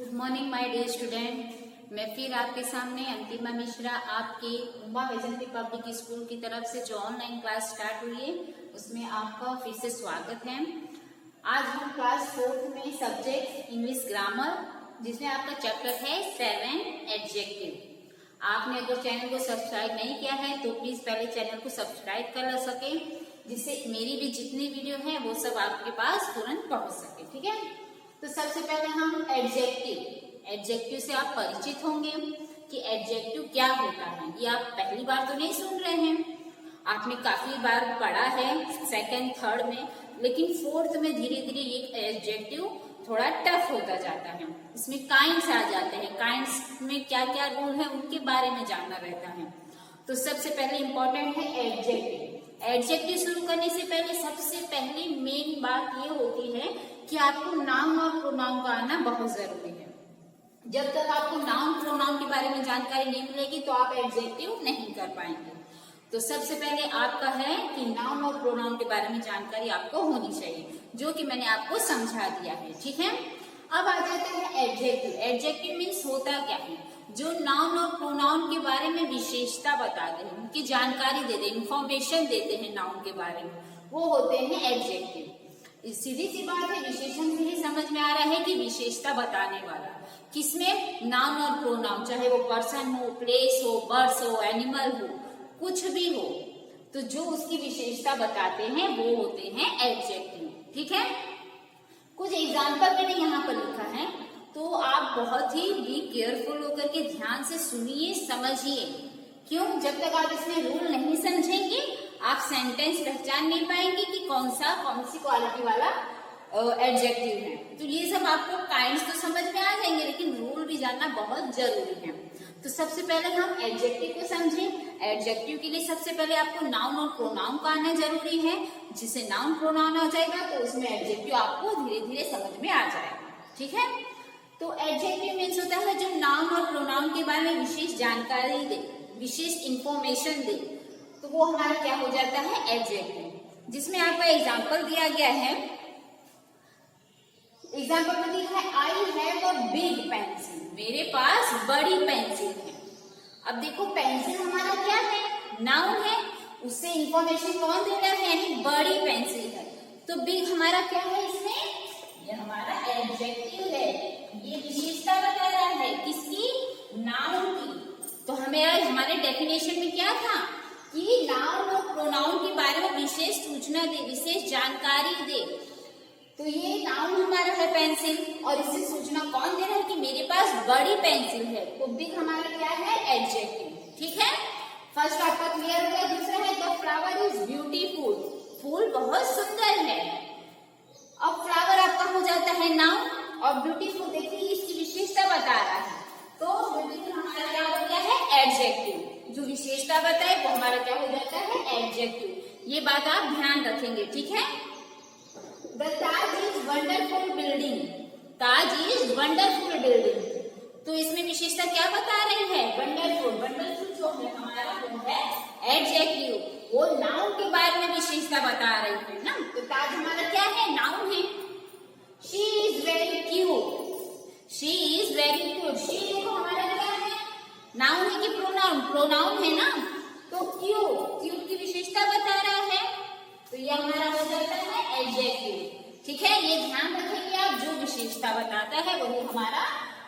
Good morning my dear student. मैं फिर आपके सामने अंतिमा मिश्रा आपके उमा वैजंती पब्लिक स्कूल की तरफ से जो ऑनलाइन क्लास स्टार्ट हुई है उसमें आपका फिर से स्वागत है। आज हम क्लास 4th में सब्जेक्ट इंग्लिश ग्रामर जिसमें आपका चैप्टर है 7 एडजेक्टिव। आपने अगर चैनल को सब्सक्राइब नहीं किया है तो प्लीज पहले चैनल को सब्सक्राइब कर सके जिससे मेरी भी जितनी वीडियो है वो सब आपके पास तुरंत पहुंच सके। ठीक है, तो सबसे पहले हम एडजेक्टिव से आप परिचित होंगे कि एडजेक्टिव क्या होता है। ये आप पहली बार तो नहीं सुन रहे हैं, आपने काफी बार पढ़ा है सेकंड थर्ड में, लेकिन फोर्थ में धीरे धीरे ये एडजेक्टिव थोड़ा टफ होता जाता है। इसमें काइंड्स आ जाते हैं, काइंड्स में क्या क्या रूल है उनके बारे में जानना रहता है। तो सबसे पहले इंपॉर्टेंट है एडजेक्टिव। एडजेक्टिव शुरू करने से पहले सबसे पहले मेन बात ये होती है कि आपको नाउन और प्रोनाउन का आना बहुत जरूरी है। जब तक आपको नाउन प्रोनाउन के बारे में जानकारी नहीं मिलेगी तो आप एडजेक्टिव नहीं कर पाएंगे। तो सबसे पहले आपका है कि नाउन और प्रोनाउन के बारे में जानकारी आपको होनी चाहिए, जो कि मैंने आपको समझा दिया है। ठीक है, अब आ जाता है एडजेक्टिव। एडजेक्टिव मीन्स होता क्या है, जो नाउन और प्रोनाउन के बारे में विशेषता बताते हैं, उनकी जानकारी देते हैं, इंफॉर्मेशन देते हैं नाउन के बारे में, वो होते हैं एडजेक्टिव। सीधी सी बात है, विशेषण से ही समझ में आ रहा है कि विशेषता बताने वाला किसमें, नाउन और प्रोनाउन, चाहे वो पर्सन हो, प्लेस हो, बर्ड्स हो, एनिमल हो, कुछ भी हो, तो जो उसकी विशेषता बताते हैं वो होते हैं एडजेक्टिव। ठीक है, कुछ एग्जाम्पल मैंने यहाँ पर लिखा है, तो आप बहुत ही बी केयरफुल होकर के ध्यान से सुनिए, समझिए। क्यों? जब तक आप इसमें रूल नहीं समझेंगे आप सेंटेंस पहचान नहीं पाएंगे कि कौन सी क्वालिटी वाला एडजेक्टिव है। तो ये सब आपको काइंड्स तो समझ में आ जाएंगे, लेकिन रूल भी जानना बहुत जरूरी है। तो सबसे पहले हम एडजेक्टिव को समझें। एडजेक्टिव के लिए सबसे पहले आपको नाउन और प्रोनाउन का आना जरूरी है। जिससे नाउन प्रोनाउन आ जाएगा तो उसमें एडजेक्टिव आपको धीरे धीरे समझ में आ जाएगा। ठीक है, तो एडजेक्टिव मीन्स होता है जो नाउन और प्रोनाउन के बारे में विशेष जानकारी दे, विशेष इंफॉर्मेशन दे, तो वो हमारा क्या हो जाता है एडजेक्टिव। जिसमें आपका एग्जाम्पल दिया गया है, एग्जाम्पल में लिखा है I have a big pencil, मेरे पास बड़ी पेंसिल है। अब देखो पेंसिल हमारा क्या है, नाउन है, उससे इंफॉर्मेशन कौन दे रहा है, यानी बड़ी पेंसिल है। तो बिग हमारा क्या है, इसमें ये हमारा एडजेक्टिव है, ये विशेषता बता रहा है किसकी, नाउन की। तो हमें हमारे डेफिनेशन में क्या था कि नाउन और प्रोनाउन के बारे में विशेष सूचना दे, विशेष जानकारी दे। तो ये नाउन हमारा है पेंसिल, और इससे सूचना कौन दे रहा है कि मेरे पास बड़ी पेंसिल है। तो बिग हमारा क्या है, एडजेक्टिव। ठीक है, फर्स्ट आपका क्लियर हो गया। दूसरा है द फ्लावर इज ब्यूटीफुल, फूल बहुत सुंदर है। अब फ्लावर आपका हो जाता है नाउन, और ब्यूटीफुल देखिए इसकी विशेषता बता रहा है, तो ब्यूटीफुल हमारा क्या हो गया है, एडजेक्टिव। जो विशेषता बताए वो हमारा क्या हो जाता है, एडजेक्टिव। ये बात आप ध्यान रखेंगे। ठीक है, the Taj is wonderful building, Taj is wonderful building. तो इसमें विशेषता क्या बता रही है, वंडरफुल। वंडरफुल जो है हमारा वो है एडजेक्टिव, वो नाउन के बारे में विशेषता बता रही है ना। तो ताज हमारा क्या है, नाउन है। She is very cute, she is very cute, she देखो हमारा क्या है, नाउन है कि प्रोनाउन, प्रोनाउन है ना। तो क्यूट, क्यूट की विशेषता बता रहा है, तो ये हमारा हो जाता है एडजेक्टिव। ठीक है, ये ध्यान रखेंगे आप, जो विशेषता बताता है वही हमारा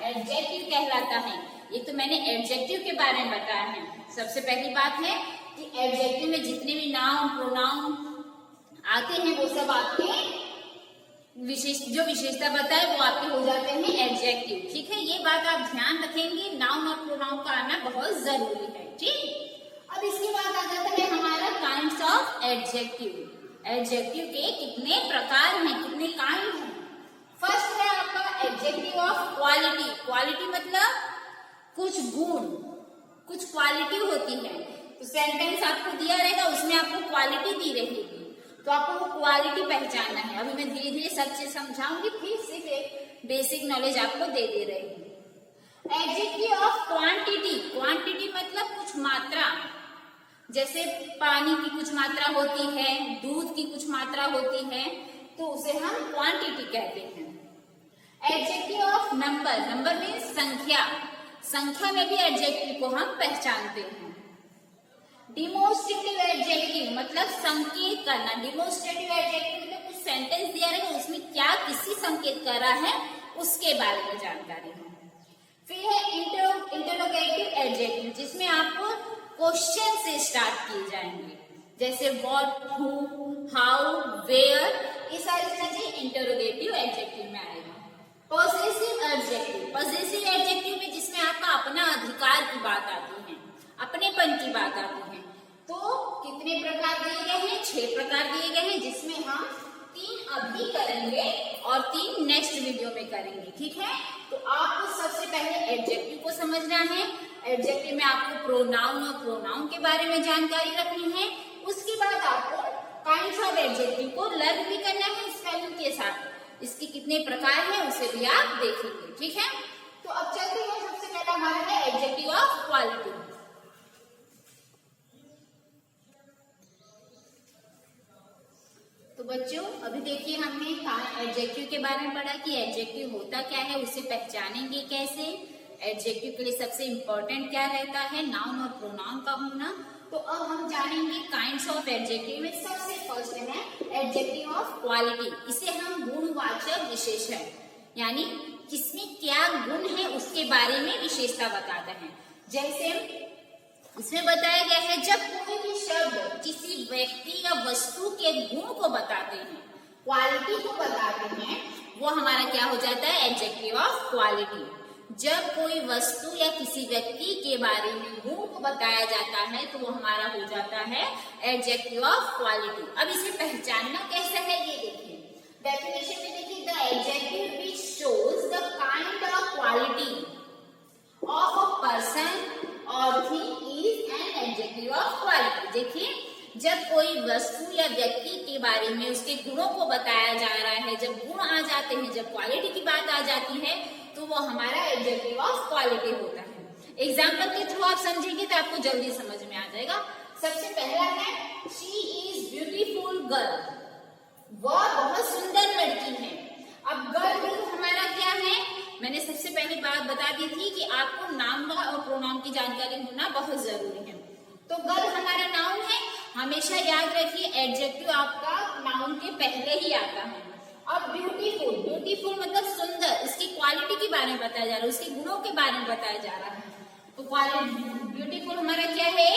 एडजेक्टिव कहलाता है। ये तो मैंने एडजेक्टिव के बारे में बताया है। सबसे पहली बात है कि एडजेक्टिव में जितने भी नाउन प्रोनाउन आते हैं वो सब आपके जो विशेषता बताए वो आपके हो जाते हैं एडजेक्टिव। ठीक है, ये बात आप ध्यान रखेंगे, नाउन और प्रोनाउन का आना बहुत जरूरी है। ठीक, अब इसके बाद आ जाता है हमारा काइंड्स ऑफ एडजेक्टिव। एडजेक्टिव के कितने प्रकार हैं, कितने काइंड हैं। फर्स्ट है आपका एडजेक्टिव ऑफ क्वालिटी। क्वालिटी मतलब कुछ गुण, कुछ क्वालिटी होती है। तो सेंटेंस आपको दिया रहेगा, उसमें आपको क्वालिटी दी रहेगी, तो आपको वो क्वालिटी पहचानना है। अभी मैं धीरे धीरे सब चीज समझाऊंगी, फिर सिर्फ एक बेसिक नॉलेज आपको दे रही हूँ। Adjective of quantity. क्वांटिटी मतलब कुछ मात्रा, जैसे पानी की कुछ मात्रा होती है, दूध की कुछ मात्रा होती है, तो उसे हम क्वांटिटी कहते हैं। Adjective of number, number means संख्या, संख्या में भी एडजेक्टिव को हम पहचानते हैं। डिमोस्ट्रेटिव एडजेक्टिव मतलब संकेत करना, डिमोस्ट्रेटिव एडजेक्टिव मतलब कुछ सेंटेंस दिया रहेगा उसमें क्या किसी संकेत कर रहा है उसके बारे में जानकारी है। फिर है इंटरोगेटिव एडजेक्टिव जिसमें आपको क्वेश्चन से स्टार्ट किए जाएंगे, जैसे व्हाट, हु, हाउ, वेयर, ये सारी चीजें इंटरोगेटिव एडजेक्टिव में आएगा। पॉसेसिव एडजेक्टिव, पॉसेसिव एडजेक्टिव में जिसमें आपका अपना अधिकार की बात आती है, अपनेपन की बात आती है। तो कितने प्रकार दिए गए हैं? 6 प्रकार दिए गए हैं, जिसमें हम 3 अभी करेंगे और 3 नेक्स्ट वीडियो में करेंगे, ठीक है। तो आपको सबसे पहले एडजेक्टिव को समझना है, एडजेक्टिव में आपको प्रोनाउन और प्रोनाउन के बारे में जानकारी रखनी है। उसके बाद आपको काइंड्स ऑफ एडजेक्टिव को लर्न भी करना है स्पेलिंग के साथ, इसके कितने प्रकार हैं उसे भी आप देखेंगे, ठीक है। तो अब चलते हैं, सबसे पहला हमारा है एडजेक्टिव ऑफ क्वालिटी। तो बच्चों अभी देखिए हमने एडजेक्टिव के बारे में पढ़ा कि एडजेक्टिव होता क्या है, उसे पहचानेंगे कैसे, एडजेक्टिव के लिए सबसे इंपॉर्टेंट क्या रहता है, नाउन और प्रोनाउन का होना। तो अब हम जानेंगे काइंड्स ऑफ एडजेक्टिव में सबसे फर्स्ट है एडजेक्टिव ऑफ क्वालिटी। इसे हम गुणवाचक विशेषण यानी किसमें क्या गुण है उसके बारे में विशेषता बताते हैं। जैसे इसमें बताया गया है जब कोई भी शब्द किसी व्यक्ति या वस्तु के गुण को बताते हैं, क्वालिटी को बताते हैं, वो हमारा क्या हो जाता है, एडजेक्टिव ऑफ क्वालिटी। जब कोई वस्तु या किसी व्यक्ति के बारे में गुण को बताया जाता है तो वो हमारा हो जाता है एडजेक्टिव ऑफ क्वालिटी। अब इसे पहचानना कैसे है ये देखिए, डेफिनेशन में देखिए, the adjective which shows the kind of quality of a person और thing is an adjective of quality. देखिए जब कोई वस्तु या व्यक्ति के बारे में उसके गुणों को बताया जा रहा है, जब गुण आ जाते हैं, जब क्वालिटी की बात आ जाती है तो वो हमारा एडजेक्टिव ऑफ क्वालिटी होता है। एग्जाम्पल के थ्रू आप समझेंगे तो आपको जल्दी समझ में आ जाएगा। सबसे पहला है शी इज ब्यूटीफुल गर्ल, वह बहुत सुंदर लड़की है। अब गर्ल हमारा क्या है, मैंने सबसे पहली बात बता दी थी कि आपको नाउन और प्रोनाउन की जानकारी होना बहुत जरूरी है। तो गर्ल हमारा नाउन है, हमेशा याद रखिए एडजेक्टिव आपका नाउन के पहले ही आता है। अब ब्यूटीफुल, ब्यूटीफुल मतलब सुंदर, इसकी क्वालिटी के बारे में बताया जा रहा है, उसके गुणों के बारे में बताया जा रहा है। तो क्वालिटी ब्यूटीफुल हमारा क्या है,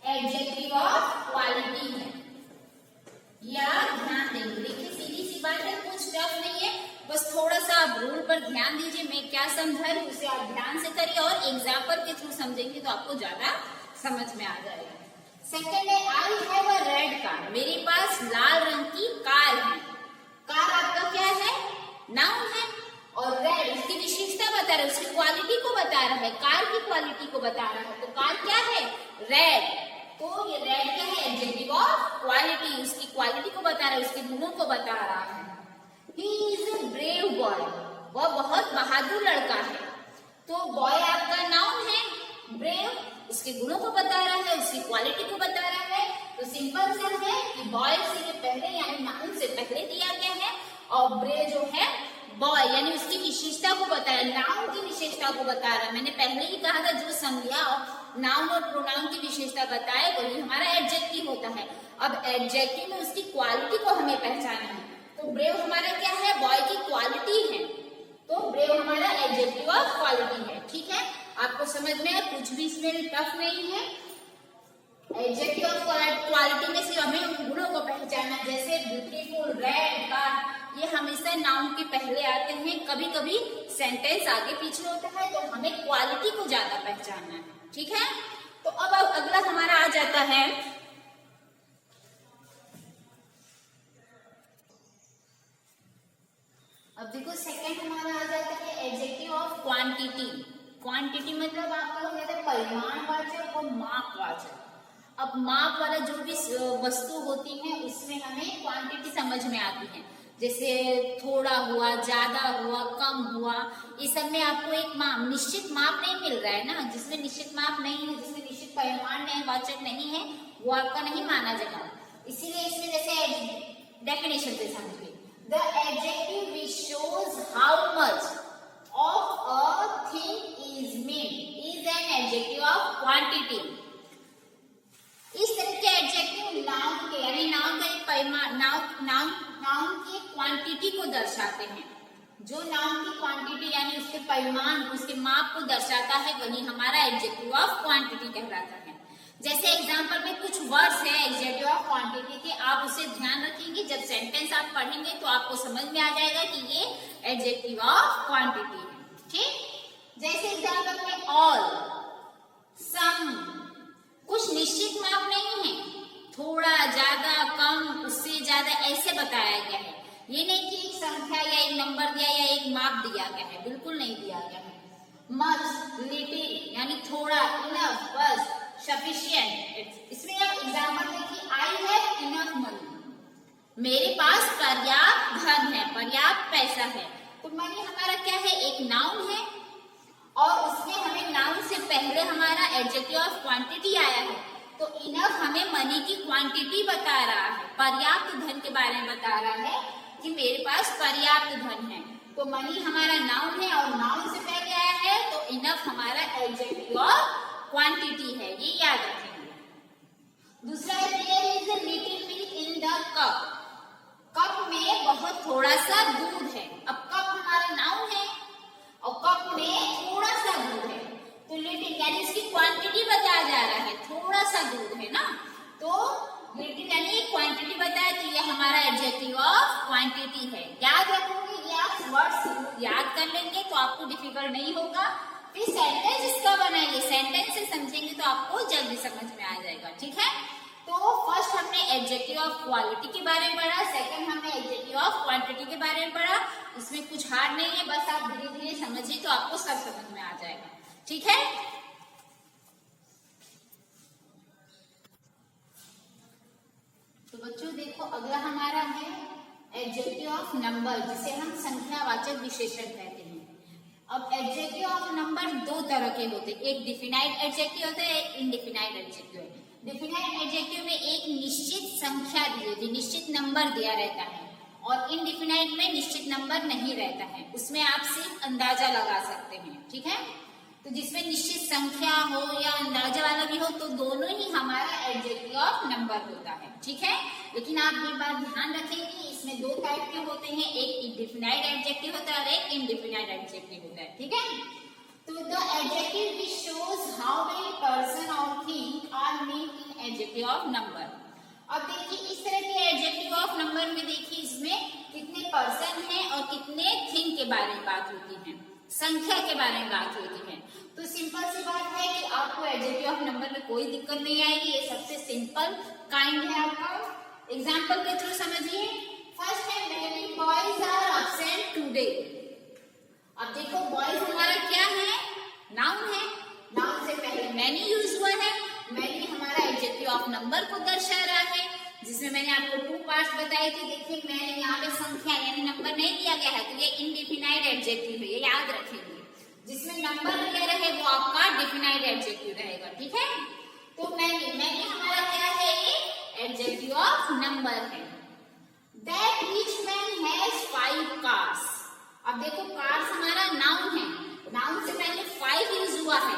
एडजेक्टिव ऑफ क्वालिटी है। या ध्यान देंगे, देखिए सीधी सी बात है, कुछ टफ नहीं है, बस थोड़ा सा आप रूल पर ध्यान दीजिए, मैं क्या समझा रही हूँ उसे आप ध्यान से करिए और एग्जाम्पल के थ्रू समझेंगे तो आपको ज्यादा समझ में आ जाएगा। सेकंड है I have a red car, मेरे पास लाल रंग की कार है। कार आपका क्या है, नाउन है, और रेड उसकी विशेषता बता रहा है, उसकी क्वालिटी को बता रहा है, कार की क्वालिटी को बता रहा है। तो कार क्या है, रेड, तो ये रेड क्या है, एडजेक्टिव ऑफ क्वालिटी, उसकी क्वालिटी को बता रहा है, उसके गुणों को बता रहा है। He is a brave boy, वह बहुत बहादुर लड़का है। तो बॉय आपका नाउन है, ब्रेव उसके गुणों को बता रहा है, उसकी क्वालिटी को बता रहा है। तो सिंपल सा है कि बॉय से पहले यानी नाउन से पहले दिया गया है, और ब्रेव जो है बॉय यानी उसकी विशेषता को बताया, नाउन की विशेषता को बता रहा है। मैंने पहले ही कहा था जो संज्ञा नाउन और प्रोनाउन की विशेषता बताए वही हमारा एडजेक्टिव होता है। अब एडजेक्टिव में उसकी क्वालिटी को हमें पहचानना है। तो ब्रेव हमारा क्या है, बॉय की क्वालिटी है, तो ब्रेव हमारा एडजेक्टिव ऑफ क्वालिटी है। ठीक है, आपको समझ में कुछ भी इसमें टफ नहीं है। एडजेक्टिव ऑफ क्वालिटी में सिर्फ हमें गुणों को पहचानना, जैसे ब्यूटीफुल, रेड, कार, ये हमेशा नाउन के पहले आते हैं, कभी कभी सेंटेंस आगे पीछे होता है, तो हमें क्वालिटी को ज्यादा पहचानना है। ठीक है, तो अब अगला हमारा आ जाता है अब देखो सेकंड हमारा आ जाता है एडजेक्टिव ऑफ क्वांटिटी। क्वांटिटी मतलब आपका हो जाता है परिमाणवाचक और मापवाचक। अब माप वाला जो भी वस्तु होती है उसमें हमें क्वांटिटी समझ में आती है, जैसे थोड़ा हुआ, ज्यादा हुआ, कम हुआ, इस सब में आपको एक निश्चित माप नहीं मिल रहा है ना। जिसमें निश्चित माप नहीं है, जिसमें निश्चित परिमाण नहीं, वाचक नहीं है, वो आपका नहीं माना जाएगा। इसीलिए इसमें जैसे डेफिनेशन से समझिए, the adjective which shows how much दर्शाते हैं। जो नाउन की क्वांटिटी यानी उसके परिमाण, उसके माप को दर्शाता है, वही हमारा एडजेक्टिव ऑफ क्वांटिटी कहलाता है। जैसे एग्जांपल में कुछ वर्ड्स है एडजेक्टिव ऑफ क्वांटिटी के, आप उसे ध्यान रखेंगे, जब सेंटेंस आप पढ़ेंगे तो आपको समझ में आ जाएगा कि ये एडजेक्टिव ऑफ क्वांटिटी है। ठीक, जैसे एग्जांपल में ऑल, सम, कुछ निश्चित माप नहीं है, थोड़ा, ज्यादा, कम, उससे ज्यादा ऐसे बताया गया है। ये नहीं कि एक संख्या या एक नंबर दिया या एक माप दिया गया है, बिल्कुल नहीं दिया गया है। मच, लिटिल यानी थोड़ा, इनफ, बस, सफिशिएंट। इसमें आप एग्जांपल देखिए, आई हैव इनफ मनी, मेरे पास पर्याप्त धन है, पर्याप्त पैसा है। तो मनी हमारा क्या है, एक नाउन है और उसमें हमें नाउन से पहले हमारा एडजेक्टिव ऑफ क्वांटिटी आया है, तो इनफ हमें मनी की क्वांटिटी बता रहा है, पर्याप्त धन के बारे में बता रहा है कि मेरे पास पर्याप्त धन है। तो मनी हमारा नाउन है और नाउन से पहले आया है, तो इनफ हमारा एडजेक्टिव ऑफ क्वांटिटी है, ये याद रखेंगे। दूसरा है there is a little milk in the cup, cup में बहुत थोड़ा सा दूध है। अब कप हमारा नाउन है और कप में थोड़ा सा दूध है, तो लिटिल यानी इसकी क्वांटिटी बताया जा रहा है, थोड़ा सा दूध है ना, तो लिटिल यानी क्वांटिटी बताया, तो ये हमारा एडजेक्टिव ऑफ क्वांटिटी है। याद रखोगे, ये आप वर्ड्स याद कर लेंगे तो आपको डिफिकल्ट नहीं होगा। फिर सेंटेंस इसका बनाइए, सेंटेंस से समझेंगे तो आपको जल्दी समझ में आ जाएगा। ठीक है, तो फर्स्ट हमने एडजेक्टिव ऑफ क्वालिटी के बारे में पढ़ा, सेकंड हमने एडजेक्टिव ऑफ क्वांटिटी के बारे में पढ़ा। इसमें कुछ हार्ड नहीं है, बस आप धीरे धीरे समझिए तो आपको सब समझ में आ जाएगा। ठीक है, तो बच्चों देखो अगला हमारा है एडजेक्टिव ऑफ नंबर, जिसे हम संख्यावाचक विशेषण कहते हैं। अब एडजेक्टिव ऑफ नंबर दो तरह के होते हैं, एक डिफिनाइट एडजेक्टिव होता है, एक इनडिफिनाइट एडजेक्टिव है। डिफिनाइट एडजेक्टिव में एक निश्चित संख्या दी होती है, निश्चित नंबर दिया रहता है, और इनडिफिनाइट में निश्चित नंबर नहीं रहता है, उसमें आप सिर्फ अंदाजा लगा सकते हैं। ठीक है, तो जिसमें निश्चित संख्या हो या अंदाजा वाला भी हो, तो दोनों ही हमारा एडजेक्टिव ऑफ नंबर होता है। ठीक है, लेकिन आप ये बात ध्यान रखेंगे, इसमें दो टाइप के होते हैं, एक डिफिनाइट एडजेक्टिव होता है और एक इनडिफिनाइट एडजेक्टिव होता है। ठीक है, तो the adjective which shows how many person और thing are meant in adjective of number. अब देखिए इस तरह के एडजेक्टिव ऑफ नंबर में देखिए इसमें कितने पर्सन हैं और कितने थिंग के बारे में बात होती है, संख्या के बारे में बात होती है। तो सिंपल सी बात है कि आपको एडजेक्टिव ऑफ नंबर में कोई दिक्कत नहीं आएगी, ये सबसे सिंपल काइंड है आपका। एग्जांपल के थ्रू समझिए, फर्स्ट है many boys are absent today. अब देखो बॉयज हमारा क्या है, नाउन है, नाउन से पहले मैनी यूज हुआ है, मैनी हमारा एडजेक्टिव ऑफ नंबर को दर्शा रहा है, जिसमें मैंने आपको टू पार्ट्स बताए थे। देखिए मैंने यहाँ पे संख्या यानी नंबर नहीं दिया गया है, तो ये इनडिफिनाइट एडजेक्टिव है, ये याद रखेंगे। जिसमें नंबर दिया रहे वो आपका डिफिनाइट एडजेक्टिव रहेगा। ठीक है, तो मैनी हमारा क्या है, ये एडजेक्टिव ऑफ नंबर है। That rich man has 5 cars। अब देखो कार्स हमारा नाउन है, नाउन से पहले 5 यूज हुआ है,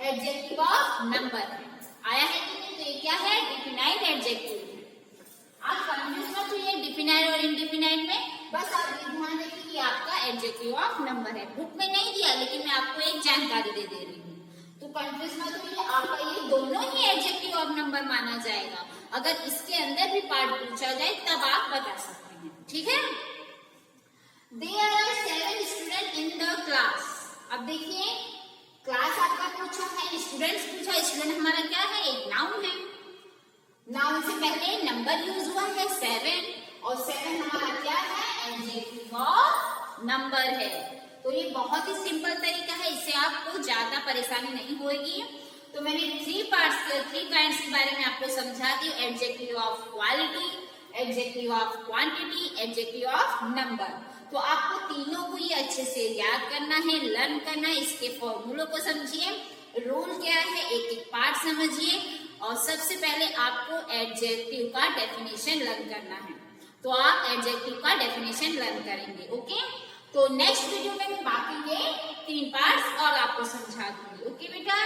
एडजेक्टिव ऑफ नंबर है, आया है कि नहीं, तो ये क्या है, डिफिनाइट एडजेक्टिव है। आप कंफ्यूज मत होइए डिफिनाइट और इनडिफिनाइट में, बस आप ये ध्यान रखिए कि आपका एडजेक्टिव ऑफ नंबर है। बुक में नहीं दिया, लेकिन मैं आपको एक जानकारी दे रही हूँ, तो कंफ्यूज मत होइए, आपका ये दोनों ही एडजेक्टिव ऑफ नंबर माना जाएगा। अगर इसके अंदर भी पार्ट पूछा जाए तब आप बता सकते हैं। ठीक है, there are 7 student in the class. अब देखिए क्लास आपका पूछा है, स्टूडेंट्स पूछा, स्टूडेंट हमारा क्या है, एक नाउन है, नाउन से पहले नंबर यूज हुआ है 7, और 7 हमारा क्या है, एडजेक्टिव ऑफ नंबर है। तो ये बहुत ही सिंपल तरीका है, इससे आपको ज्यादा परेशानी नहीं होगी। तो मैंने 3 काइंड्स के बारे में आपको समझा दी, adjective of quality, adjective of quantity, adjective of number. तो आपको तीनों को ये अच्छे से याद करना है, लर्न करना है, इसके फॉर्मूलों को समझिए, रूल क्या है एक एक पार्ट समझिए, और सबसे पहले आपको एडजेक्टिव का डेफिनेशन लर्न करना है। तो आप एडजेक्टिव का डेफिनेशन लर्न करेंगे। ओके, तो नेक्स्ट वीडियो में मैं बाकी के 3 पार्ट्स और आपको समझा दूंगी। ओके बेटा।